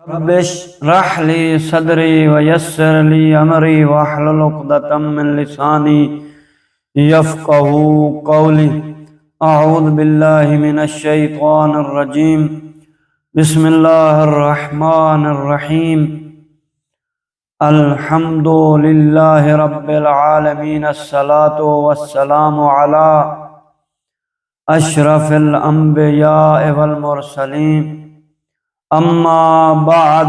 رب اشرح لي صدري ويسر لي أمري واحلل عقدة من لساني يفقهوا قولي. أعوذ بالله من الشيطان الرجيم. بسم الله الرحمن الرحيم. الحمد لله رب العالمين. الصلاة والسلام على أشرف الأنبياء والمرسلين. اما بعد،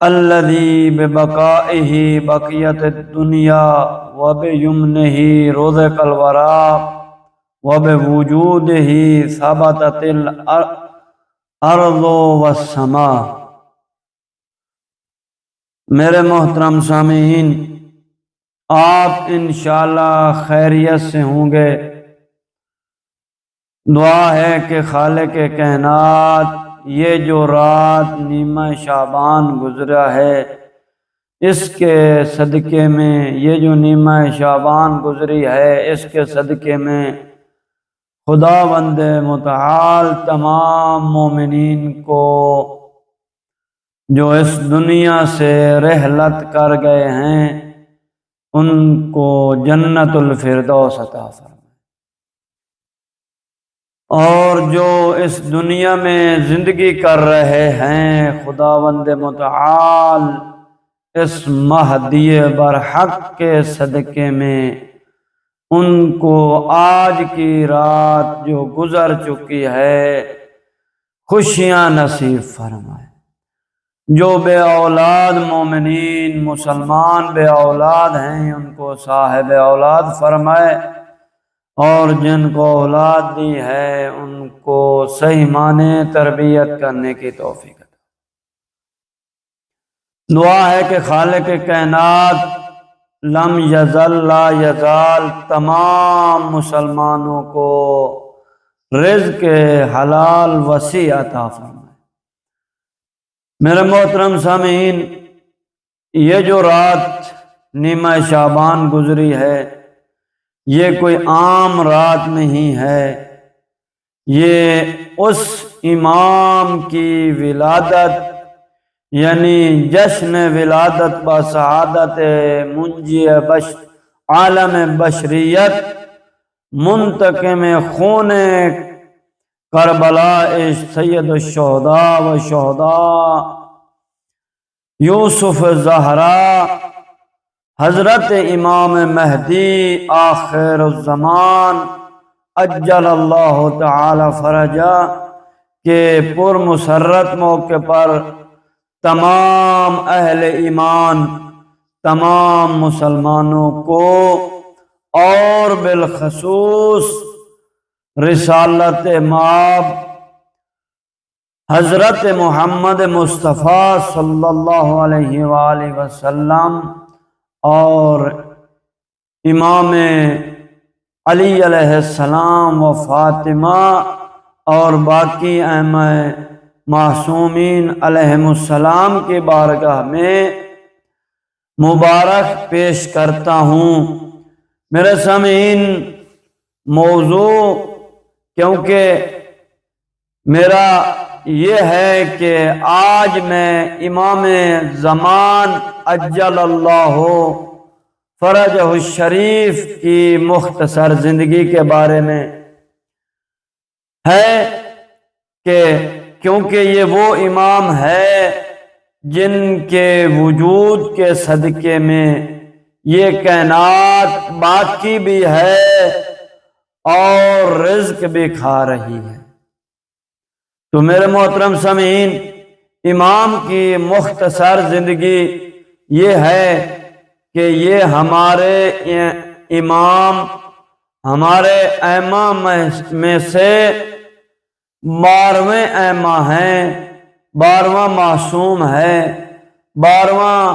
الذي ببقائه بقيت الدنيا وبيمنه رزق الورى وبوجوده ثبتت الارض والسماء۔ میرے محترم سامعین، آپ انشاءاللہ خیریت سے ہوں گے۔ دعا ہے کہ خالق کائنات یہ جو رات نیمہ شعبان گزرا ہے، اس کے صدقے میں، یہ جو نیمہ شعبان گزری ہے اس کے صدقے میں خداوند متعال تمام مومنین کو جو اس دنیا سے رحلت کر گئے ہیں ان کو جنت الفردوس عطا فرمائے، اور جو اس دنیا میں زندگی کر رہے ہیں خداوند متعال اس مہدی برحق کے صدقے میں ان کو آج کی رات جو گزر چکی ہے خوشیاں نصیب فرمائے۔ جو بے اولاد مومنین مسلمان بے اولاد ہیں ان کو صاحب اولاد فرمائے، اور جن کو اولاد دی ہے ان کو صحیح معنی تربیت کرنے کی توفیق عطا۔ دعا ہے کہ خالق کائنات لم یزل لا یزال تمام مسلمانوں کو رزق حلال وسیع عطا فرمائے۔ میرے محترم سامعین، یہ جو رات نیمہ شعبان گزری ہے یہ کوئی عام رات نہیں ہے، یہ اس امام کی ولادت یعنی جشن ولادت بسعادت منجی عالم بشریت منتقم خون کربلا سید الشہداء و شہداء یوسف زہرا حضرت امام مہدی آخر الزمان اجل اللہ تعالی فرجہ کے پرمسرت موقع پر تمام اہل ایمان، تمام مسلمانوں کو اور بالخصوص رسالت مآب حضرت محمد مصطفیٰ صلی اللہ علیہ وآلہ وسلم اور امام علی علیہ السلام و فاطمہ اور باقی ائمہ معصومین علیہم السلام کی بارگاہ میں مبارک پیش کرتا ہوں۔ میرے سامعین، موضوع کیونکہ میرا یہ ہے کہ آج میں امام زمان اجل اللہ فرجہ الشریف کی مختصر زندگی کے بارے میں ہے کہ کیونکہ یہ وہ امام ہے جن کے وجود کے صدقے میں یہ کائنات باقی بھی ہے اور رزق بھی کھا رہی ہے۔ تو میرے محترم سامعین، امام کی مختصر زندگی یہ ہے کہ یہ ہمارے امام، ہمارے ائمہ میں سے 12ویں ائمہ ہیں، 12واں معصوم ہے، 12واں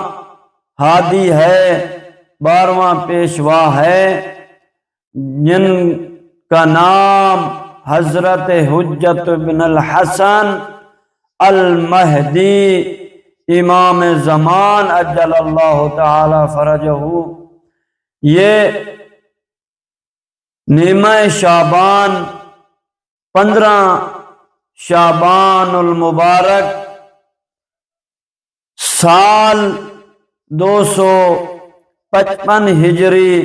ہادی ہے، 12واں پیشوا ہے، جن کا نام حضرت حجت بن الحسن المہدی امام زمان اجل اللہ تعالی فرجہ۔ یہ نیمہ شعبان 15 شعبان المبارک سال 255 ہجری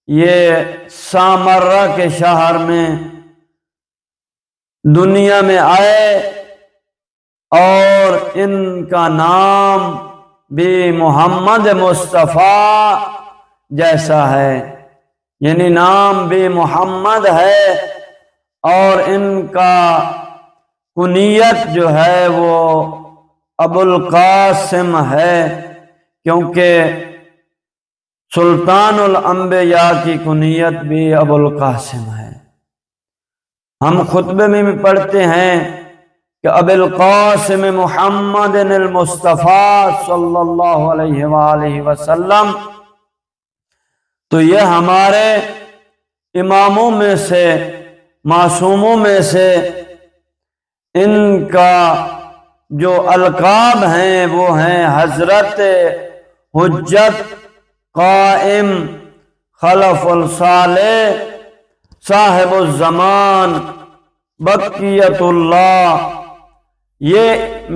یہ سامرہ کے شہر میں دنیا میں آئے، اور ان کا نام بھی محمد مصطفیٰ جیسا ہے، یعنی نام بھی محمد ہے، اور ان کا کنیت جو ہے وہ ابو القاسم ہے، کیونکہ سلطان الانبیاء کی کنیت بھی ابو القاسم ہے۔ ہم خطبے میں بھی پڑھتے ہیں کہ ابو القاسم محمد المصطفیٰ صلی اللہ علیہ وآلہ وسلم، تو یہ ہمارے اماموں میں سے، معصوموں میں سے، ان کا جو القاب ہیں وہ ہیں حضرت حجت، قائم، خلف الصالح، صاحب الزمان، بقیت اللہ۔ یہ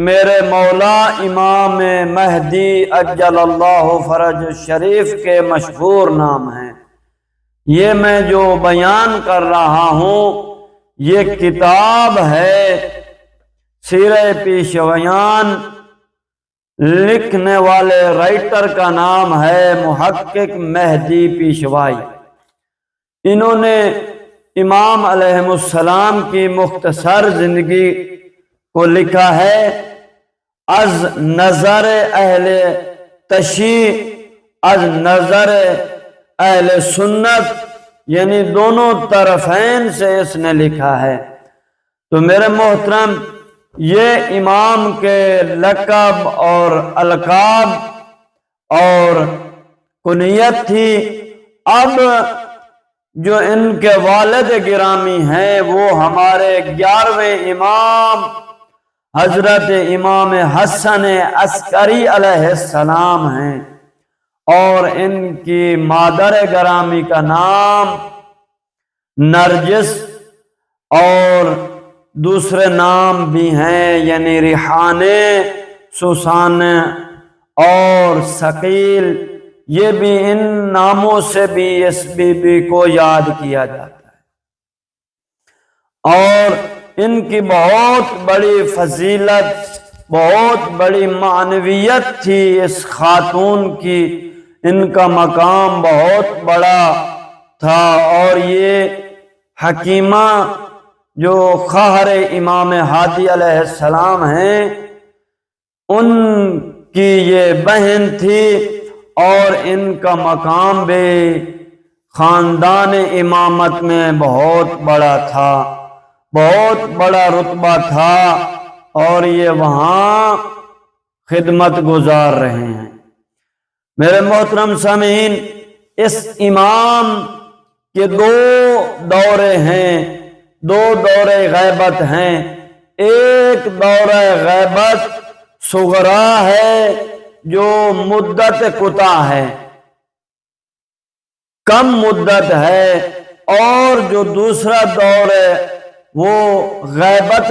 میرے مولا امام مہدی عجل اللہ فرج الشریف کے مشہور نام ہیں۔ یہ میں جو بیان کر رہا ہوں یہ کتاب ہے، سیرہ پیشویان، لکھنے والے رائٹر کا نام ہے محقق مہدی پیشوائی۔ انہوں نے امام علیہ السلام کی مختصر زندگی کو لکھا ہے، از نظر اہل تشیع، از نظر اہل سنت، یعنی دونوں طرفین سے اس نے لکھا ہے۔ تو میرے محترم، یہ امام کے لقب اور القاب اور کنیت تھی۔ اب جو ان کے والد گرامی ہیں وہ ہمارے 11ویں امام حضرت امام حسن عسکری علیہ السلام ہیں، اور ان کی مادر گرامی کا نام نرجس، اور دوسرے نام بھی ہیں، یعنی ریحانہ، سوسان اور ثقیل۔ یہ بھی ان ناموں سے بھی اس بی بی کو یاد کیا جاتا ہے، اور ان کی بہت بڑی فضیلت، بہت بڑی معنویت تھی اس خاتون کی، ان کا مقام بہت بڑا تھا۔ اور یہ حکیمہ جو خواہر امام ہادی علیہ السلام ہیں، ان کی یہ بہن تھی، اور ان کا مقام بھی خاندان امامت میں بہت بڑا تھا، بہت بڑا رتبہ تھا، اور یہ وہاں خدمت گزار رہے ہیں۔ میرے محترم سامعین، اس امام کے 2 دورے ہیں، 2 دورے غیبت ہیں۔ ایک دورہ غیبت صغرا ہے جو مدت کوتاہ ہے، کم مدت ہے، اور جو دوسرا دور ہے وہ غیبت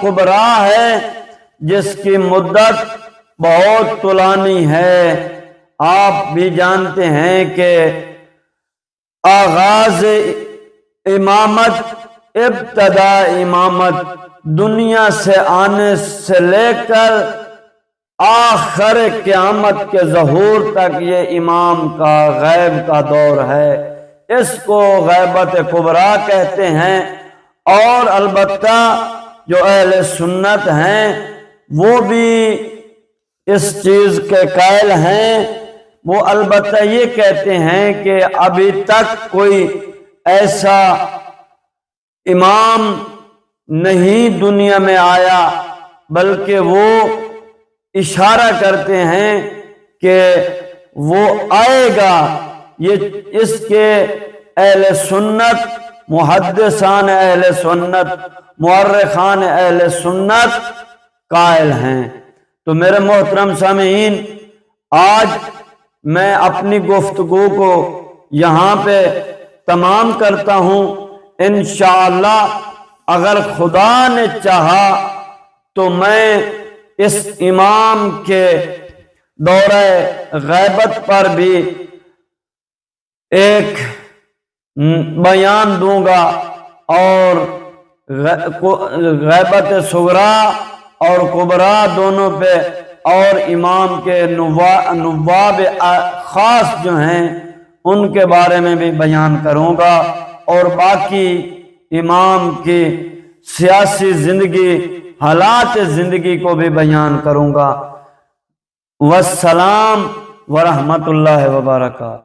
کبریٰ ہے، جس کی مدت بہت طولانی ہے۔ آپ بھی جانتے ہیں کہ آغاز امامت، ابتدا امامت، دنیا سے آنے سے لے کر آخر قیامت کے ظہور تک یہ امام کا غیب کا دور ہے۔ اس کو غیبت کبریٰ کہتے ہیں، اور البتہ جو اہل سنت ہیں وہ بھی اس چیز کے قائل ہیں، وہ البتہ یہ کہتے ہیں کہ ابھی تک کوئی ایسا امام نہیں دنیا میں آیا، بلکہ وہ اشارہ کرتے ہیں کہ وہ آئے گا۔ یہ اس کے اہل سنت، محدثان اہل سنت، مورخان اہل سنت قائل ہیں۔ تو میرے محترم سامعین، آج میں اپنی گفتگو کو یہاں پہ تمام کرتا ہوں۔ انشاءاللہ اگر خدا نے چاہا تو میں اس امام کے دورہ غیبت پر بھی ایک بیان دوں گا، اور غیبت صغرا اور کبرا دونوں پہ، اور امام کے نواب خاص جو ہیں ان کے بارے میں بھی بیان کروں گا، اور باقی امام کی سیاسی زندگی، حالات زندگی کو بھی بیان کروں گا۔ والسلام ورحمۃ اللہ وبرکاتہ۔